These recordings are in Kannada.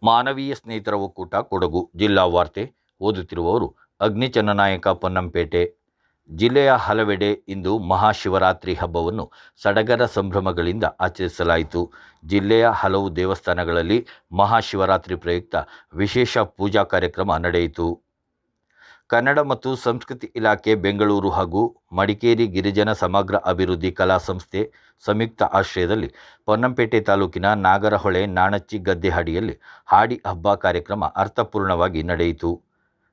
ಮಾನವೀಯ ಸ್ನೇಹಿತರ ಒಕ್ಕೂಟ ಕೊಡಗು ಜಿಲ್ಲಾ ವಾರ್ತೆ ಓದುತ್ತಿರುವವರು ಅಗ್ನಿಚನ್ನನಾಯಕ ಪೊನ್ನಂಪೇಟೆ. ಜಿಲ್ಲೆಯ ಹಲವೆಡೆ ಇಂದು ಮಹಾಶಿವರಾತ್ರಿ ಹಬ್ಬವನ್ನು ಸಡಗರ ಸಂಭ್ರಮಗಳಿಂದ ಆಚರಿಸಲಾಯಿತು. ಜಿಲ್ಲೆಯ ಹಲವು ದೇವಸ್ಥಾನಗಳಲ್ಲಿ ಮಹಾಶಿವರಾತ್ರಿ ಪ್ರಯುಕ್ತ ವಿಶೇಷ ಪೂಜಾ ಕಾರ್ಯಕ್ರಮ ನಡೆಯಿತು. ಕನ್ನಡ ಮತ್ತು ಸಂಸ್ಕೃತಿ ಇಲಾಖೆ ಬೆಂಗಳೂರು ಹಾಗೂ ಮಡಿಕೇರಿ ಗಿರಿಜನ ಸಮಗ್ರ ಅಭಿವೃದ್ಧಿ ಕಲಾ ಸಂಸ್ಥೆ ಸಂಯುಕ್ತ ಆಶ್ರಯದಲ್ಲಿ ಪೊನ್ನಂಪೇಟೆ ತಾಲೂಕಿನ ನಾಗರಹೊಳೆ ನಾಣಚ್ಚಿ ಗದ್ದೆಹಾಡಿಯಲ್ಲಿ ಹಾಡಿ ಹಬ್ಬ ಕಾರ್ಯಕ್ರಮ ಅರ್ಥಪೂರ್ಣವಾಗಿ ನಡೆಯಿತು.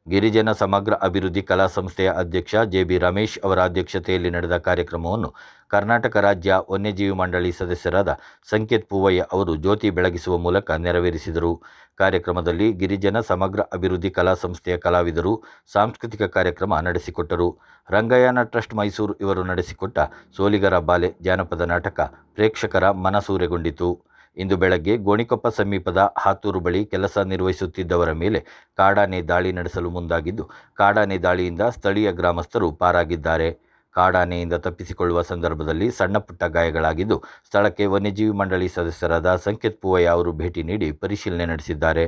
ಗಿರಿಜನ ಸಮಗ್ರ ಅಭಿವೃದ್ಧಿ ಕಲಾ ಸಂಸ್ಥೆಯ ಅಧ್ಯಕ್ಷ ಜೆ.ಬಿ. ರಮೇಶ್ ಅವರ ಅಧ್ಯಕ್ಷತೆಯಲ್ಲಿ ನಡೆದ ಕಾರ್ಯಕ್ರಮವನ್ನು ಕರ್ನಾಟಕ ರಾಜ್ಯ ವನ್ಯಜೀವಿ ಮಂಡಳಿ ಸದಸ್ಯರಾದ ಸಂಕೇತ್ ಪೂವಯ್ಯ ಅವರು ಜ್ಯೋತಿ ಬೆಳಗಿಸುವ ಮೂಲಕ ನೆರವೇರಿಸಿದರು. ಕಾರ್ಯಕ್ರಮದಲ್ಲಿ ಗಿರಿಜನ ಸಮಗ್ರ ಅಭಿವೃದ್ಧಿ ಕಲಾ ಸಂಸ್ಥೆಯ ಕಲಾವಿದರು ಸಾಂಸ್ಕೃತಿಕ ಕಾರ್ಯಕ್ರಮ ನಡೆಸಿಕೊಟ್ಟರು. ರಂಗಯ್ಯನ ಟ್ರಸ್ಟ್ ಮೈಸೂರು ಇವರು ನಡೆಸಿಕೊಟ್ಟ ಸೋಲಿಗರ ಬಾಲೆ ಜಾನಪದ ನಾಟಕ ಪ್ರೇಕ್ಷಕರ ಮನಸೂರೆಗೊಂಡಿತು. ಇಂದು ಬೆಳಗ್ಗೆ ಗೋಣಿಕೊಪ್ಪ ಸಮೀಪದ ಹಾತೂರು ಬಳಿ ಕೆಲಸ ನಿರ್ವಹಿಸುತ್ತಿದ್ದವರ ಮೇಲೆ ಕಾಡಾನೆ ದಾಳಿ ನಡೆಸಲು ಮುಂದಾಗಿದ್ದು, ಕಾಡಾನೆ ದಾಳಿಯಿಂದ ಸ್ಥಳೀಯ ಗ್ರಾಮಸ್ಥರು ಪಾರಾಗಿದ್ದಾರೆ. ಕಾಡಾನೆಯಿಂದ ತಪ್ಪಿಸಿಕೊಳ್ಳುವ ಸಂದರ್ಭದಲ್ಲಿ ಸಣ್ಣಪುಟ್ಟ ಗಾಯಗಳಾಗಿದ್ದು, ಸ್ಥಳಕ್ಕೆ ವನ್ಯಜೀವಿ ಮಂಡಳಿ ಸದಸ್ಯರಾದ ಸಂಕೇತ್ ಪೂವಯ್ಯ ಅವರು ಭೇಟಿ ನೀಡಿ ಪರಿಶೀಲನೆ ನಡೆಸಿದ್ದಾರೆ.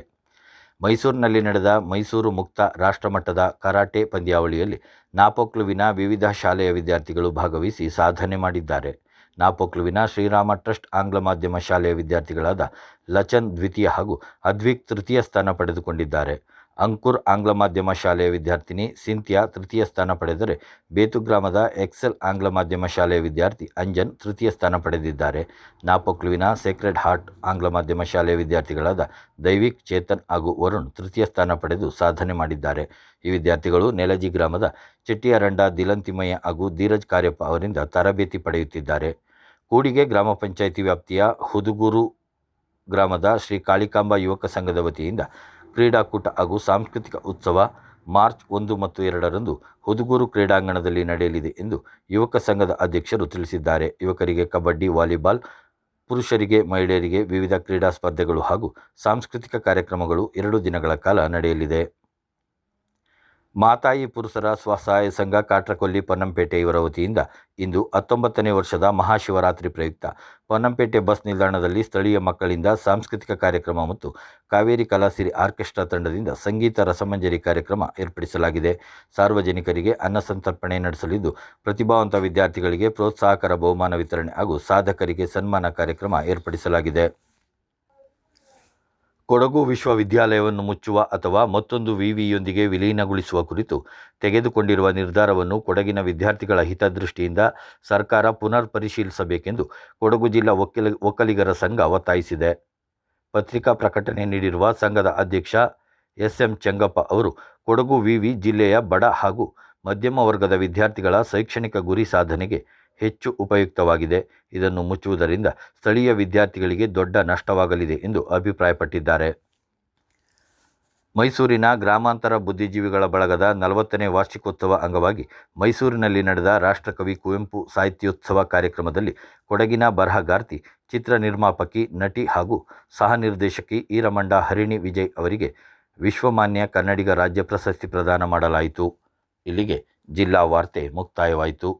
ಮೈಸೂರಿನಲ್ಲಿ ನಡೆದ ಮೈಸೂರು ಮುಕ್ತ ರಾಷ್ಟ್ರಮಟ್ಟದ ಕರಾಟೆ ಪಂದ್ಯಾವಳಿಯಲ್ಲಿ ನಾಪೋಕ್ಲುವಿನ ವಿವಿಧ ಶಾಲೆಯ ವಿದ್ಯಾರ್ಥಿಗಳು ಭಾಗವಹಿಸಿ ಸಾಧನೆ ಮಾಡಿದ್ದಾರೆ. ನಾಪೋಕ್ಲುವಿನ ಶ್ರೀರಾಮ ಟ್ರಸ್ಟ್ ಆಂಗ್ಲ ಮಾಧ್ಯಮ ಶಾಲೆಯ ವಿದ್ಯಾರ್ಥಿಗಳಾದ ಲಚನ್ ದ್ವಿತೀಯ ಹಾಗೂ ಅದ್ವಿಕ್ ತೃತೀಯ ಸ್ಥಾನ ಪಡೆದುಕೊಂಡಿದ್ದಾರೆ. ಅಂಕುರ್ ಆಂಗ್ಲ ಮಾಧ್ಯಮ ಶಾಲೆಯ ವಿದ್ಯಾರ್ಥಿನಿ ಸಿಂಥಿಯಾ ತೃತೀಯ ಸ್ಥಾನ ಪಡೆದರೆ, ಬೇತು ಗ್ರಾಮದ ಎಕ್ಸೆಲ್ ಆಂಗ್ಲ ಮಾಧ್ಯಮ ಶಾಲೆಯ ವಿದ್ಯಾರ್ಥಿ ಅಂಜನ್ ತೃತೀಯ ಸ್ಥಾನ ಪಡೆದಿದ್ದಾರೆ. ನಾಪೋಕ್ಲುವಿನ ಸೇಕ್ರೆಡ್ ಹಾರ್ಟ್ ಆಂಗ್ಲ ಮಾಧ್ಯಮ ಶಾಲೆಯ ವಿದ್ಯಾರ್ಥಿಗಳಾದ ದೈವಿಕ್, ಚೇತನ್ ಹಾಗೂ ವರುಣ್ ತೃತೀಯ ಸ್ಥಾನ ಪಡೆದು ಸಾಧನೆ ಮಾಡಿದ್ದಾರೆ. ಈ ವಿದ್ಯಾರ್ಥಿಗಳು ನೆಲಜಿ ಗ್ರಾಮದ ಚೆಟ್ಟಿಯರಂಡ ದಿಲಂತಿಮಯ್ಯ ಹಾಗೂ ಧೀರಜ್ ಕಾರ್ಯಪ್ಪ ಅವರಿಂದ ತರಬೇತಿ ಪಡೆಯುತ್ತಿದ್ದಾರೆ. ಕೂಡಿಗೆ ಗ್ರಾಮ ಪಂಚಾಯಿತಿ ವ್ಯಾಪ್ತಿಯ ಹುದುಗೂರು ಗ್ರಾಮದ ಶ್ರೀ ಕಾಳಿಕಾಂಬಾ ಯುವಕ ಸಂಘದ ವತಿಯಿಂದ ಕ್ರೀಡಾಕೂಟ ಹಾಗೂ ಸಾಂಸ್ಕೃತಿಕ ಉತ್ಸವ ಮಾರ್ಚ್ 1 ಮತ್ತು 2ರಂದು ಹುದುಗೂರು ಕ್ರೀಡಾಂಗಣದಲ್ಲಿ ನಡೆಯಲಿದೆ ಎಂದು ಯುವಕ ಸಂಘದ ಅಧ್ಯಕ್ಷರು ತಿಳಿಸಿದ್ದಾರೆ. ಯುವಕರಿಗೆ ಕಬಡ್ಡಿ, ವಾಲಿಬಾಲ್, ಪುರುಷರಿಗೆ, ಮಹಿಳೆಯರಿಗೆ ವಿವಿಧ ಕ್ರೀಡಾ ಸ್ಪರ್ಧೆಗಳು ಹಾಗೂ ಸಾಂಸ್ಕೃತಿಕ ಕಾರ್ಯಕ್ರಮಗಳು 2 ದಿನಗಳ ಕಾಲ ನಡೆಯಲಿದೆ. ಮಾತಾಯಿ ಪುರುಷರ ಸ್ವಸಹಾಯ ಸಂಘ ಕಾಟ್ರಕೊಲ್ಲಿ ಪೊನ್ನಂಪೇಟೆ ಇವರ ವತಿಯಿಂದ ಇಂದು 19ನೇ ವರ್ಷದ ಮಹಾಶಿವರಾತ್ರಿ ಪ್ರಯುಕ್ತ ಪೊನ್ನಂಪೇಟೆ ಬಸ್ ನಿಲ್ದಾಣದಲ್ಲಿ ಸ್ಥಳೀಯ ಮಕ್ಕಳಿಂದ ಸಾಂಸ್ಕೃತಿಕ ಕಾರ್ಯಕ್ರಮ ಮತ್ತು ಕಾವೇರಿ ಕಲಾಸಿರಿ ಆರ್ಕೆಸ್ಟ್ರಾ ತಂಡದಿಂದ ಸಂಗೀತ ರಸಮಂಜರಿ ಕಾರ್ಯಕ್ರಮ ಏರ್ಪಡಿಸಲಾಗಿದೆ. ಸಾರ್ವಜನಿಕರಿಗೆ ಅನ್ನ ಸಂತರ್ಪಣೆ ನಡೆಸಲಿದ್ದು, ಪ್ರತಿಭಾವಂತ ವಿದ್ಯಾರ್ಥಿಗಳಿಗೆ ಪ್ರೋತ್ಸಾಹಕರ ಬಹುಮಾನ ವಿತರಣೆ ಹಾಗೂ ಸಾಧಕರಿಗೆ ಸನ್ಮಾನ ಕಾರ್ಯಕ್ರಮ ಏರ್ಪಡಿಸಲಾಗಿದೆ. ಕೊಡಗು ವಿಶ್ವವಿದ್ಯಾಲಯವನ್ನು ಮುಚ್ಚುವ ಅಥವಾ ಮತ್ತೊಂದು ವಿವಿಯೊಂದಿಗೆ ವಿಲೀನಗೊಳಿಸುವ ಕುರಿತು ತೆಗೆದುಕೊಂಡಿರುವ ನಿರ್ಧಾರವನ್ನು ಕೊಡಗಿನ ವಿದ್ಯಾರ್ಥಿಗಳ ಹಿತದೃಷ್ಟಿಯಿಂದ ಸರ್ಕಾರ ಪುನರ್ ಪರಿಶೀಲಿಸಬೇಕೆಂದು ಕೊಡಗು ಜಿಲ್ಲಾ ಒಕ್ಕಲಿಗರ ಸಂಘ ಒತ್ತಾಯಿಸಿದೆ. ಪತ್ರಿಕಾ ಪ್ರಕಟಣೆ ನೀಡಿರುವ ಸಂಘದ ಅಧ್ಯಕ್ಷ ಎಸ್.ಎಂ. ಚೆಂಗಪ್ಪ ಅವರು, ಕೊಡಗು ವಿವಿ ಜಿಲ್ಲೆಯ ಬಡ ಹಾಗೂ ಮಧ್ಯಮ ವರ್ಗದ ವಿದ್ಯಾರ್ಥಿಗಳ ಶೈಕ್ಷಣಿಕ ಗುರಿ ಸಾಧನೆಗೆ ಹೆಚ್ಚು ಉಪಯುಕ್ತವಾಗಿದೆ. ಇದನ್ನು ಮುಚ್ಚುವುದರಿಂದ ಸ್ಥಳೀಯ ವಿದ್ಯಾರ್ಥಿಗಳಿಗೆ ದೊಡ್ಡ ನಷ್ಟವಾಗಲಿದೆ ಎಂದು ಅಭಿಪ್ರಾಯಪಟ್ಟಿದ್ದಾರೆ. ಮೈಸೂರಿನ ಗ್ರಾಮಾಂತರ ಬುದ್ಧಿಜೀವಿಗಳ ಬಳಗದ 40ನೇ ವಾರ್ಷಿಕೋತ್ಸವ ಅಂಗವಾಗಿ ಮೈಸೂರಿನಲ್ಲಿ ನಡೆದ ರಾಷ್ಟ್ರಕವಿ ಕುವೆಂಪು ಸಾಹಿತ್ಯೋತ್ಸವ ಕಾರ್ಯಕ್ರಮದಲ್ಲಿ ಕೊಡಗಿನ ಬರಹಗಾರ್ತಿ, ಚಿತ್ರ ನಿರ್ಮಾಪಕಿ, ನಟಿ ಹಾಗೂ ಸಹ ನಿರ್ದೇಶಕಿ ಈರಮಂಡ ಹರಿಣಿ ವಿಜಯ್ ಅವರಿಗೆ ವಿಶ್ವಮಾನ್ಯ ಕನ್ನಡಿಗ ರಾಜ್ಯ ಪ್ರಶಸ್ತಿ ಪ್ರದಾನ ಮಾಡಲಾಯಿತು. ಇಲ್ಲಿಗೆ ಜಿಲ್ಲಾ ವಾರ್ತೆ ಮುಕ್ತಾಯವಾಯಿತು.